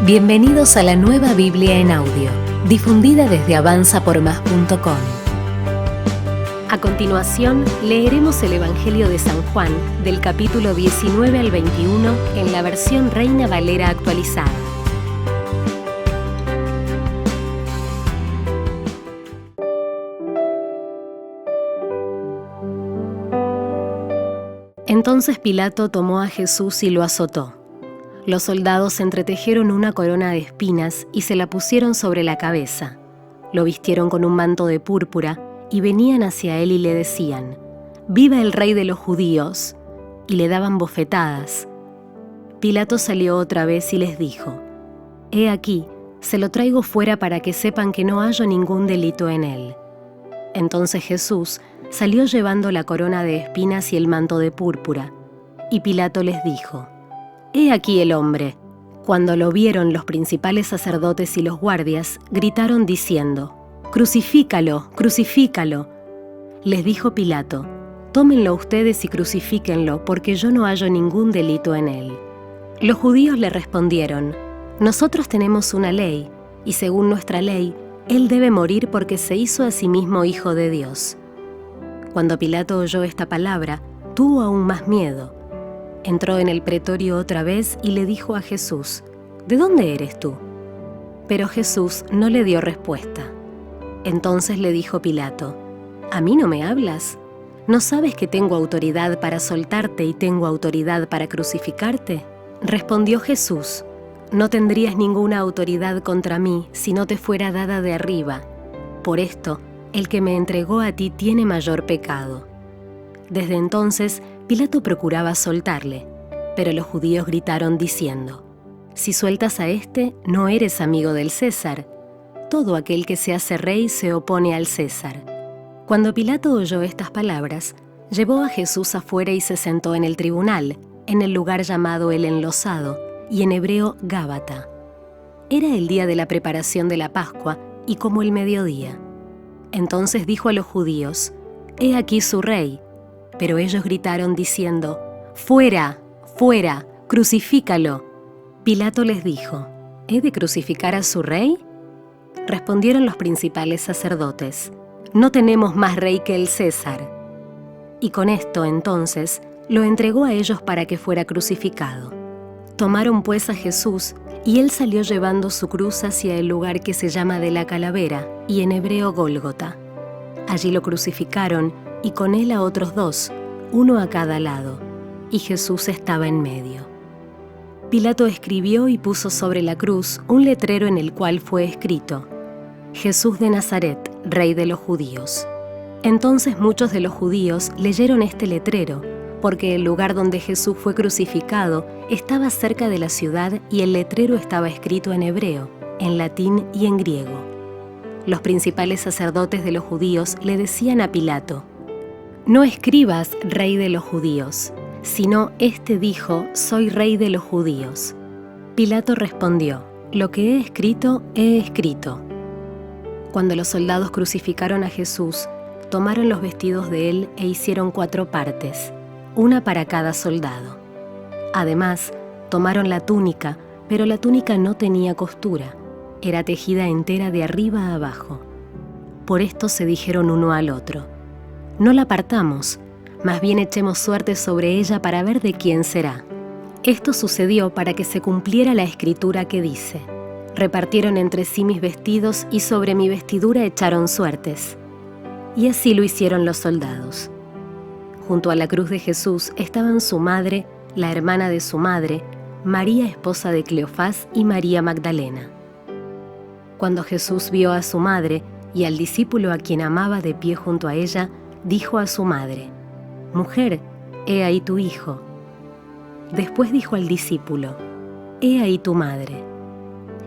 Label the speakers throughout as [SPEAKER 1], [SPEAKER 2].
[SPEAKER 1] Bienvenidos a la Nueva Biblia en audio, difundida desde avanzapormás.com. A continuación, leeremos el Evangelio de San Juan, del capítulo 19 al 21, en la versión Reina Valera actualizada. Entonces Pilato tomó a Jesús y lo azotó. Los soldados entretejieron una corona de espinas y se la pusieron sobre la cabeza. Lo vistieron con un manto de púrpura y venían hacia él y le decían: «¡Viva el rey de los judíos!», y le daban bofetadas. Pilato salió otra vez y les dijo: «He aquí, se lo traigo fuera para que sepan que no hallo ningún delito en él». Entonces Jesús salió llevando la corona de espinas y el manto de púrpura, y Pilato les dijo: «He aquí el hombre». Cuando lo vieron los principales sacerdotes y los guardias, gritaron diciendo: «¡Crucifícalo, crucifícalo!». Les dijo Pilato: «Tómenlo ustedes y crucifíquenlo, porque yo no hallo ningún delito en él». Los judíos le respondieron: «Nosotros tenemos una ley, y según nuestra ley, él debe morir porque se hizo a sí mismo hijo de Dios». Cuando Pilato oyó esta palabra, tuvo aún más miedo. Entró en el pretorio otra vez y le dijo a Jesús: «¿De dónde eres tú?». Pero Jesús no le dio respuesta. Entonces le dijo Pilato: «¿A mí no me hablas? ¿No sabes que tengo autoridad para soltarte y tengo autoridad para crucificarte?». Respondió Jesús: «No tendrías ninguna autoridad contra mí si no te fuera dada de arriba. Por esto, el que me entregó a ti tiene mayor pecado». Desde entonces, Pilato procuraba soltarle, pero los judíos gritaron diciendo: «Si sueltas a este, no eres amigo del César. Todo aquel que se hace rey se opone al César». Cuando Pilato oyó estas palabras, llevó a Jesús afuera y se sentó en el tribunal, en el lugar llamado el Enlosado, y en hebreo Gábata. Era el día de la preparación de la Pascua y como el mediodía. Entonces dijo a los judíos: «He aquí su rey». Pero ellos gritaron diciendo: «¡Fuera, fuera, crucifícalo!». Pilato les dijo: «¿He de crucificar a su rey?». Respondieron los principales sacerdotes: «No tenemos más rey que el César». Y con esto, entonces, lo entregó a ellos para que fuera crucificado. Tomaron pues a Jesús, y él salió llevando su cruz hacia el lugar que se llama de la Calavera, y en hebreo Gólgota. Allí lo crucificaron, y con él a otros dos, uno a cada lado, y Jesús estaba en medio. Pilato escribió y puso sobre la cruz un letrero en el cual fue escrito: «Jesús de Nazaret, Rey de los Judíos». Entonces muchos de los judíos leyeron este letrero, porque el lugar donde Jesús fue crucificado estaba cerca de la ciudad y el letrero estaba escrito en hebreo, en latín y en griego. Los principales sacerdotes de los judíos le decían a Pilato: «No escribas Rey de los Judíos, sino este dijo: Soy Rey de los Judíos». Pilato respondió: «Lo que he escrito, he escrito». Cuando los soldados crucificaron a Jesús, tomaron los vestidos de él e hicieron 4 partes, una para cada soldado. Además, tomaron la túnica, pero la túnica no tenía costura, era tejida entera de arriba a abajo. Por esto se dijeron uno al otro: «No la partamos, más bien echemos suerte sobre ella para ver de quién será». Esto sucedió para que se cumpliera la escritura que dice: «Repartieron entre sí mis vestidos y sobre mi vestidura echaron suertes». Y así lo hicieron los soldados. Junto a la cruz de Jesús estaban su madre, la hermana de su madre, María esposa de Cleofás y María Magdalena. Cuando Jesús vio a su madre y al discípulo a quien amaba de pie junto a ella, dijo a su madre: «Mujer, he ahí tu hijo». Después dijo al discípulo: «He ahí tu madre».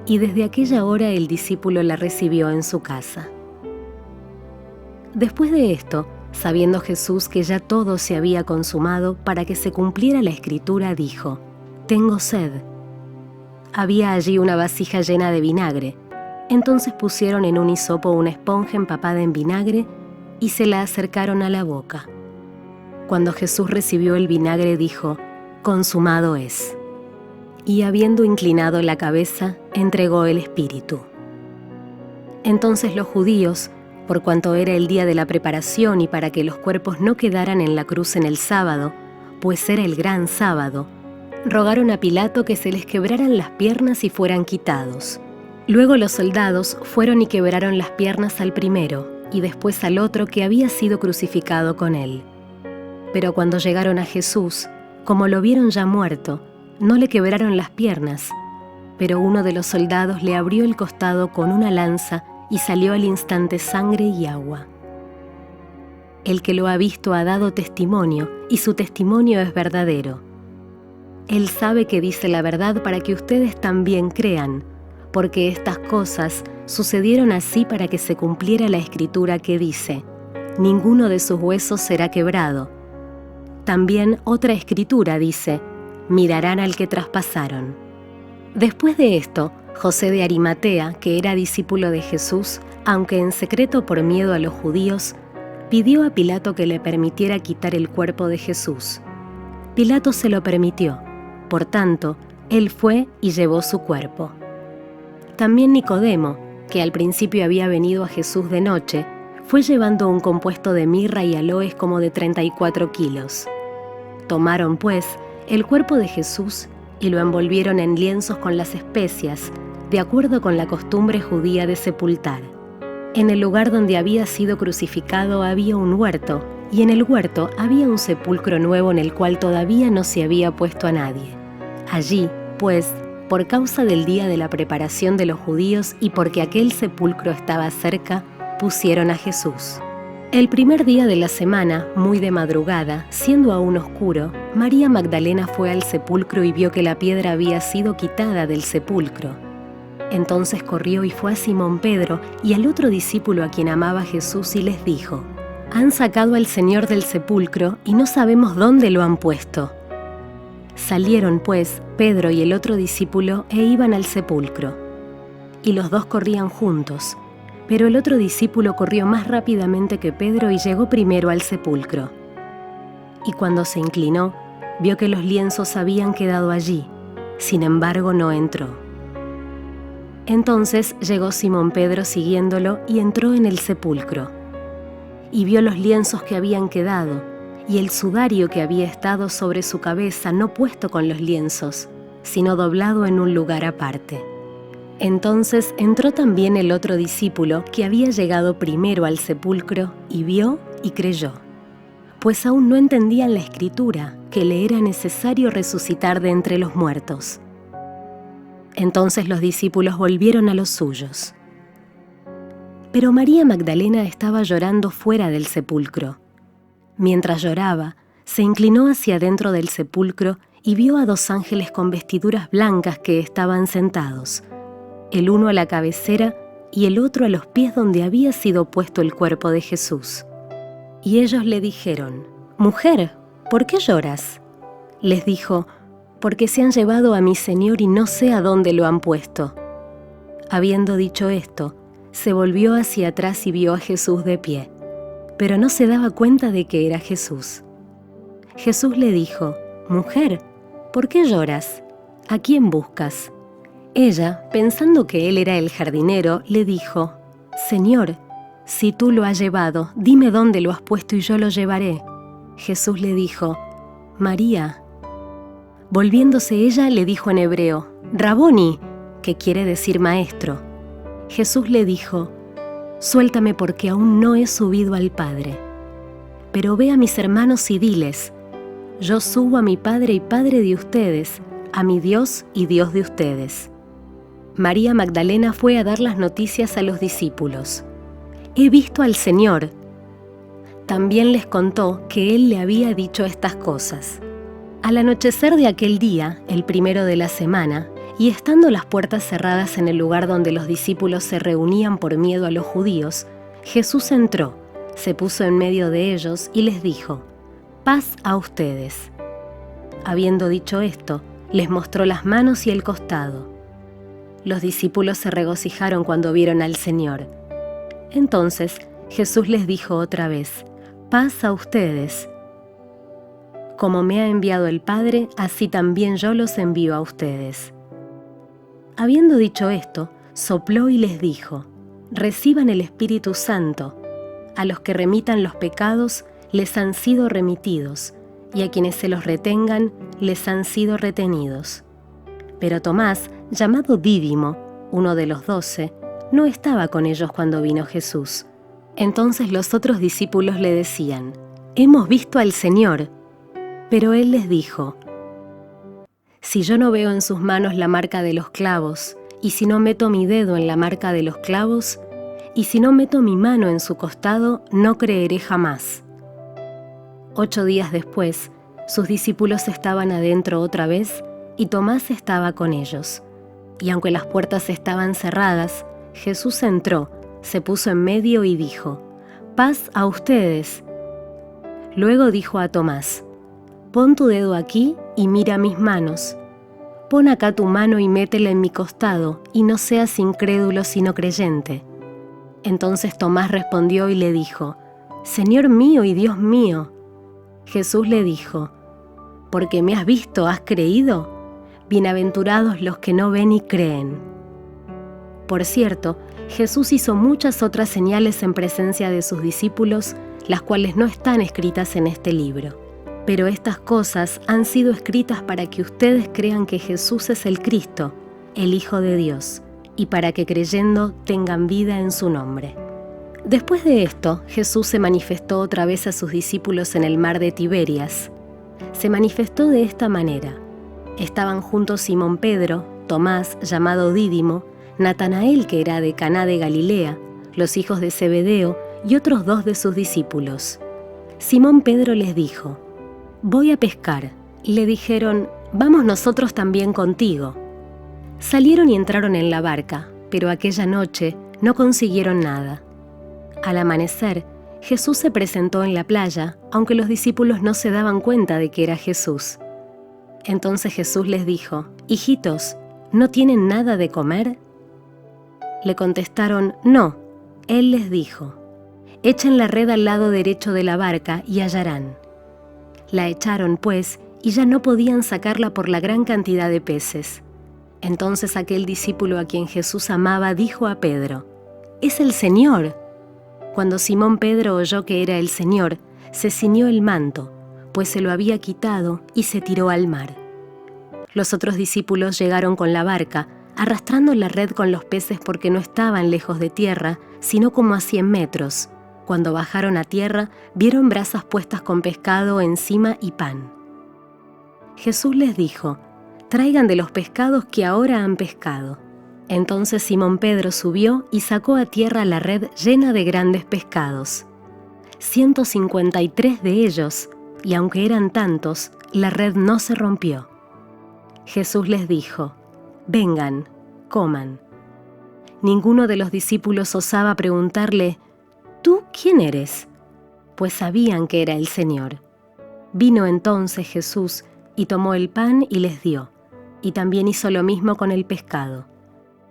[SPEAKER 1] Y desde aquella hora el discípulo la recibió en su casa. Después de esto, sabiendo Jesús que ya todo se había consumado para que se cumpliera la escritura, dijo: «Tengo sed». Había allí una vasija llena de vinagre. Entonces pusieron en un hisopo una esponja empapada en vinagre y se la acercaron a la boca. Cuando Jesús recibió el vinagre, dijo: «Consumado es». y habiendo inclinado la cabeza, entregó el espíritu. Entonces los judíos, por cuanto era el día de la preparación y para que los cuerpos no quedaran en la cruz en el sábado, pues era el gran sábado, rogaron a Pilato que se les quebraran las piernas y fueran quitados. Luego los soldados fueron y quebraron las piernas al primero y después al otro que había sido crucificado con él. Pero cuando llegaron a Jesús, como lo vieron ya muerto, no le quebraron las piernas, pero uno de los soldados le abrió el costado con una lanza y salió al instante sangre y agua. El que lo ha visto ha dado testimonio, y su testimonio es verdadero. Él sabe que dice la verdad para que ustedes también crean, porque estas cosas sucedieron así para que se cumpliera la escritura que dice: ninguno de sus huesos será quebrado. También otra escritura dice: mirarán al que traspasaron. Después de esto, José de Arimatea, que era discípulo de Jesús, aunque en secreto por miedo a los judíos, pidió a Pilato que le permitiera quitar el cuerpo de Jesús. Pilato se lo permitió, por tanto, él fue y llevó su cuerpo. También Nicodemo, que al principio había venido a Jesús de noche, fue llevando un compuesto de mirra y aloes como de 34 kilos. Tomaron, pues, el cuerpo de Jesús y lo envolvieron en lienzos con las especias, de acuerdo con la costumbre judía de sepultar. En el lugar donde había sido crucificado había un huerto, y en el huerto había un sepulcro nuevo en el cual todavía no se había puesto a nadie. Allí, pues, por causa del día de la preparación de los judíos y porque aquel sepulcro estaba cerca, pusieron a Jesús. El primer día de la semana, muy de madrugada, siendo aún oscuro, María Magdalena fue al sepulcro y vio que la piedra había sido quitada del sepulcro. Entonces corrió y fue a Simón Pedro y al otro discípulo a quien amaba Jesús y les dijo: «Han sacado al Señor del sepulcro y no sabemos dónde lo han puesto». Salieron, pues, Pedro y el otro discípulo e iban al sepulcro. Y los dos corrían juntos, pero el otro discípulo corrió más rápidamente que Pedro y llegó primero al sepulcro. Y cuando se inclinó, vio que los lienzos habían quedado allí, sin embargo no entró. Entonces llegó Simón Pedro siguiéndolo y entró en el sepulcro. Y vio los lienzos que habían quedado, y el sudario que había estado sobre su cabeza no puesto con los lienzos, sino doblado en un lugar aparte. Entonces entró también el otro discípulo que había llegado primero al sepulcro y vio y creyó, pues aún no entendían la escritura, que le era necesario resucitar de entre los muertos. Entonces los discípulos volvieron a los suyos. Pero María Magdalena estaba llorando fuera del sepulcro. Mientras lloraba, se inclinó hacia dentro del sepulcro y vio a 2 ángeles con vestiduras blancas que estaban sentados, el uno a la cabecera y el otro a los pies donde había sido puesto el cuerpo de Jesús. Y ellos le dijeron: «Mujer, ¿por qué lloras?». Les dijo: «Porque se han llevado a mi Señor y no sé a dónde lo han puesto». Habiendo dicho esto, se volvió hacia atrás y vio a Jesús de pie, pero no se daba cuenta de que era Jesús. Jesús le dijo: «Mujer, ¿por qué lloras? ¿A quién buscas?». Ella, pensando que él era el jardinero, le dijo: «Señor, si tú lo has llevado, dime dónde lo has puesto y yo lo llevaré». Jesús le dijo: «María». Volviéndose ella, le dijo en hebreo: «Raboni», que quiere decir maestro. Jesús le dijo: «Suéltame porque aún no he subido al Padre. Pero ve a mis hermanos y diles: yo subo a mi Padre y Padre de ustedes, a mi Dios y Dios de ustedes». María Magdalena fue a dar las noticias a los discípulos: «He visto al Señor». También les contó que Él le había dicho estas cosas. Al anochecer de aquel día, el primero de la semana, y estando las puertas cerradas en el lugar donde los discípulos se reunían por miedo a los judíos, Jesús entró, se puso en medio de ellos y les dijo: «Paz a ustedes». Habiendo dicho esto, les mostró las manos y el costado. Los discípulos se regocijaron cuando vieron al Señor. Entonces Jesús les dijo otra vez: «Paz a ustedes». Como me ha enviado el Padre, así también yo los envío a ustedes. Habiendo dicho esto, sopló y les dijo: Reciban el Espíritu Santo. A los que remitan los pecados les han sido remitidos, y a quienes se los retengan les han sido retenidos. Pero Tomás, llamado Dídimo, uno de los 12, no estaba con ellos cuando vino Jesús. Entonces los otros discípulos le decían: «Hemos visto al Señor». Pero él les dijo: «Si yo no veo en sus manos la marca de los clavos, y si no meto mi dedo en la marca de los clavos, y si no meto mi mano en su costado, no creeré jamás». 8 días después, sus discípulos estaban adentro otra vez, y Tomás estaba con ellos. Y aunque las puertas estaban cerradas, Jesús entró, se puso en medio y dijo: «Paz a ustedes». Luego dijo a Tomás: «Pon tu dedo aquí y mira mis manos. Pon acá tu mano y métela en mi costado, y no seas incrédulo sino creyente». Entonces Tomás respondió y le dijo: «Señor mío y Dios mío». Jesús le dijo: «Porque me has visto, ¿has creído? Bienaventurados los que no ven y creen». Por cierto, Jesús hizo muchas otras señales en presencia de sus discípulos, las cuales no están escritas en este libro. Pero estas cosas han sido escritas para que ustedes crean que Jesús es el Cristo, el Hijo de Dios, y para que creyendo tengan vida en su nombre. Después de esto, Jesús se manifestó otra vez a sus discípulos en el mar de Tiberias. Se manifestó de esta manera. Estaban juntos Simón Pedro, Tomás, llamado Dídimo, Natanael, que era de Caná de Galilea, los hijos de Zebedeo y otros 2 de sus discípulos. Simón Pedro les dijo: «Voy a pescar». Le dijeron: «Vamos nosotros también contigo». Salieron y entraron en la barca, pero aquella noche no consiguieron nada. Al amanecer, Jesús se presentó en la playa, aunque los discípulos no se daban cuenta de que era Jesús. Entonces Jesús les dijo: «Hijitos, ¿no tienen nada de comer?». Le contestaron: «No». Él les dijo: «Echen la red al lado derecho de la barca y hallarán». La echaron, pues, y ya no podían sacarla por la gran cantidad de peces. Entonces aquel discípulo a quien Jesús amaba dijo a Pedro: «¡Es el Señor!». Cuando Simón Pedro oyó que era el Señor, se ciñó el manto, pues se lo había quitado, y se tiró al mar. Los otros discípulos llegaron con la barca, arrastrando la red con los peces porque no estaban lejos de tierra, sino como a 100 metros. Cuando bajaron a tierra, vieron brasas puestas con pescado encima y pan. Jesús les dijo: «Traigan de los pescados que ahora han pescado». Entonces Simón Pedro subió y sacó a tierra la red llena de grandes pescados. 153 de ellos, y aunque eran tantos, la red no se rompió. Jesús les dijo: «Vengan, coman». Ninguno de los discípulos osaba preguntarle: «¿Tú quién eres?», pues sabían que era el Señor. Vino entonces Jesús y tomó el pan y les dio, y también hizo lo mismo con el pescado.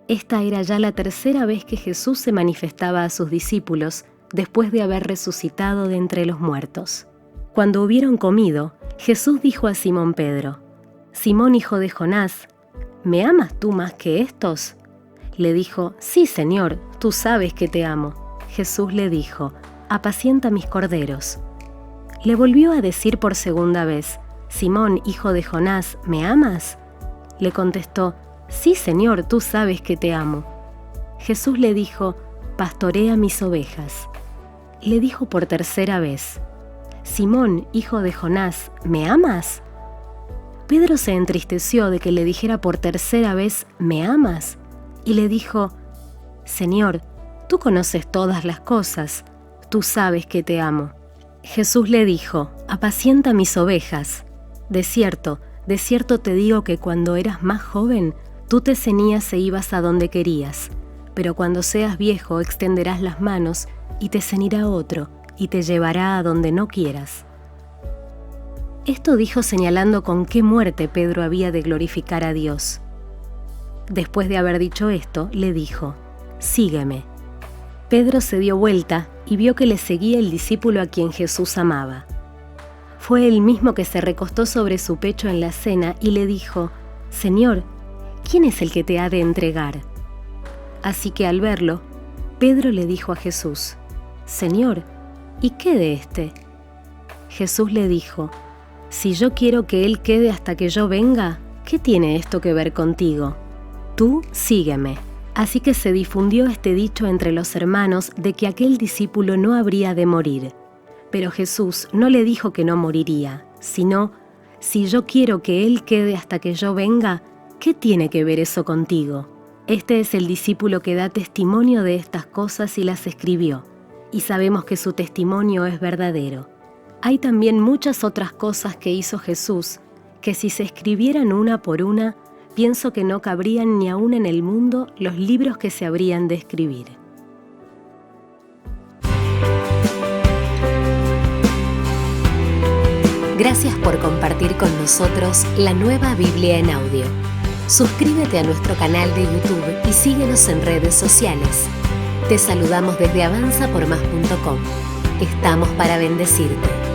[SPEAKER 1] Esta era ya la 3ª vez que Jesús se manifestaba a sus discípulos después de haber resucitado de entre los muertos. Cuando hubieron comido, Jesús dijo a Simón Pedro: «Simón, hijo de Jonás, ¿me amas tú más que estos?». Le dijo: «Sí, Señor, tú sabes que te amo». Jesús le dijo: «Apacienta mis corderos». Le volvió a decir por 2ª vez: «Simón, hijo de Jonás, ¿me amas?». Le contestó: «Sí, Señor, tú sabes que te amo». Jesús le dijo: «Pastorea mis ovejas». Le dijo por 3ª vez: «Simón, hijo de Jonás, ¿me amas?». Pedro se entristeció de que le dijera por 3ª vez: «¿Me amas?», y le dijo: «Señor, tú conoces todas las cosas, tú sabes que te amo». Jesús le dijo: «Apacienta mis ovejas. De cierto te digo que cuando eras más joven, tú te ceñías e ibas a donde querías, pero cuando seas viejo extenderás las manos y te ceñirá otro y te llevará a donde no quieras». Esto dijo señalando con qué muerte Pedro había de glorificar a Dios. Después de haber dicho esto, le dijo: «Sígueme». Pedro se dio vuelta y vio que le seguía el discípulo a quien Jesús amaba. Fue él mismo que se recostó sobre su pecho en la cena y le dijo: «Señor, ¿quién es el que te ha de entregar?». Así que al verlo, Pedro le dijo a Jesús: «Señor, ¿y qué de éste?». Jesús le dijo: «Si yo quiero que él quede hasta que yo venga, ¿qué tiene esto que ver contigo? Tú sígueme». Así que se difundió este dicho entre los hermanos de que aquel discípulo no habría de morir. Pero Jesús no le dijo que no moriría, sino: «Si yo quiero que él quede hasta que yo venga, ¿qué tiene que ver eso contigo?». Este es el discípulo que da testimonio de estas cosas y las escribió, y sabemos que su testimonio es verdadero. Hay también muchas otras cosas que hizo Jesús, que si se escribieran una por una, pienso que no cabrían ni aún en el mundo los libros que se habrían de escribir.
[SPEAKER 2] Gracias por compartir con nosotros la Nueva Biblia en audio. Suscríbete a nuestro canal de YouTube y síguenos en redes sociales. Te saludamos desde avanzapormás.com. Estamos para bendecirte.